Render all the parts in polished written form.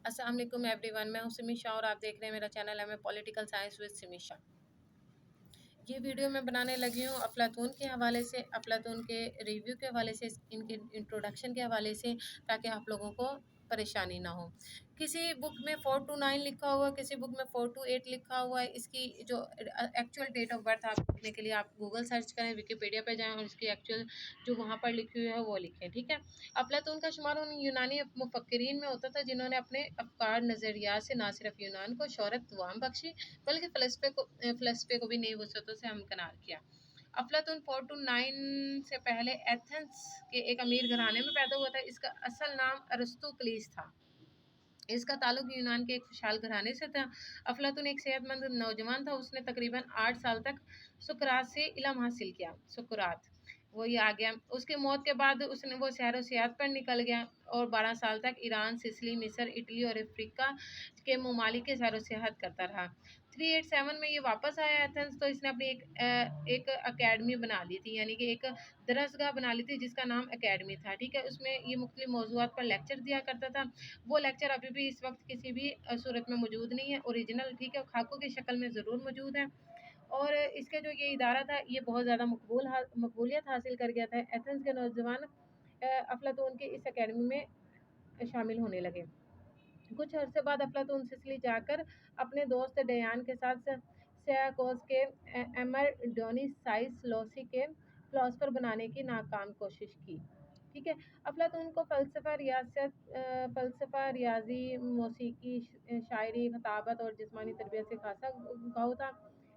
السلام علیکم every one, میں ہوں سمی شاہ اور آپ دیکھ رہے ہیں میرا چینل ہے پولیٹیکل سائنس وتھ سمی شاہ۔ یہ ویڈیو میں بنانے لگی ہوں افلاطون کے حوالے سے، افلاطون کے ریویو کے حوالے سے، ان کے انٹروڈکشن کے حوالے سے، تاکہ آپ لوگوں کو پریشانی نہ ہو۔ کسی بک میں 429 لکھا ہوا ہے، کسی بک میں 428 لکھا ہوا ہے۔ اس کی جو ایکچوئل ڈیٹ آف برتھ آپ لکھنے کے لیے آپ گوگل سرچ کریں، ویکیپیڈیا پہ جائیں اور اس کی ایکچوئل جو وہاں پر لکھی ہوئی ہے وہ لکھیں، ٹھیک ہے۔ افلاطون کا شمار ان یونانی مفکرین میں ہوتا تھا جنہوں نے اپنے افکار نظریات سے نہ صرف یونان کو شہرت وام بخشی بلکہ فلسفے کو بھی نئی وسعتوں سے ہمکنار کیا۔ افلاطون 429 سے پہلے ایتھنز کے ایک امیر گھرانے میں پیدا ہوا تھا۔ اس کا اصل نام ارسطوکلیس تھا۔ اس کا تعلق یونان کے ایک خوشحال گھرانے سے تھا۔ افلاطون ایک صحت مند نوجوان تھا۔ اس نے تقریباً 8 سال تک سقراط سے علم حاصل کیا۔ سقراط وہی آ گیا۔ اس کی موت کے بعد وہ سیر و سیاحت پر نکل گیا اور 12 سال تک ایران، سسلی، مصر، اٹلی اور افریقہ کے ممالک کی سیر و سیاحت کرتا رہا۔ 387 میں یہ واپس آیا ایتھنز، تو اس نے اپنی ایک اکیڈمی بنا لی تھی، یعنی کہ ایک درسگاہ بنا لی تھی جس کا نام اکیڈمی تھا، ٹھیک ہے۔ اس میں یہ مختلف موضوعات پر لیکچر دیا کرتا تھا۔ وہ لیکچر ابھی بھی اس وقت کسی بھی صورت میں موجود نہیں ہے، اوریجنل، ٹھیک ہے، خاکوں کی شکل میں ضرور موجود ہے۔ اور اس کے جو یہ ادارہ تھا یہ بہت زیادہ مقبولیت حاصل کر گیا تھا۔ ایتھنز کے نوجوان افلاطون کی اس اکیڈمی میں شامل ہونے لگے۔ کچھ عرصے بعد افلاطون سسلی جا کر اپنے دوست ڈیان کے ساتھ سیراکوز کے ایمر لوسی کے فلاسفر بنانے کی ناکام کوشش کی، ٹھیک ہے۔ افلاطون کو فلسفہ، ریاضی، موسیقی، شاعری، خطابت اور جسمانی تربیت سے خاصا گاؤ تھا۔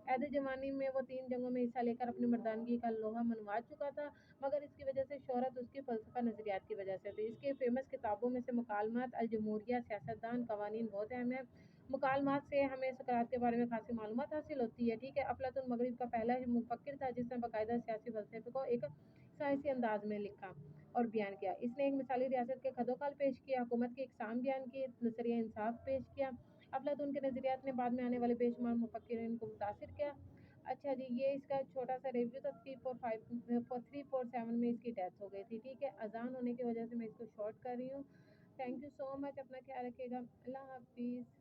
عہد جوانی میں وہ 3 جنگوں میں حصہ لے کر اپنی مردانگی کا لوہا منوا چکا تھا، مگر اس کی وجہ سے شہرت اس کی فلسفہ نظریات کی وجہ سے تھی۔ اس کی فیمس کتابوں میں سے مکالمات الجمہوریہ، سیاستدان، قوانین بہت اہم ہے۔ مکالمات سے ہمیں سقراط کے بارے میں خاصی معلومات حاصل ہوتی ہے، ٹھیک ہے۔ افلاطون مغرب کا پہلا مفکر تھا جس نے باقاعدہ سیاسی فلسفے کو ایک سائنسی انداز میں لکھا اور بیان کیا۔ اس نے ایک مثالی ریاست کے خدوخال پیش کیا، حکومت کی اقسام بیان کی، نظریہ انصاف پیش کیا۔ افلاطون کے نظریات نے بعد میں آنے والے بے شمار مفکرین کو متاثر کیا۔ اچھا جی، یہ اس کا چھوٹا سا ریویو تھا۔ 347 میں اس کی ڈیتھ ہو گئی تھی، ٹھیک ہے۔ اذان ہونے کی وجہ سے میں اس کو شارٹ کر رہی ہوں۔ تھینک یو سو مچ، اپنا خیال رکھیے گا، اللہ حافظ۔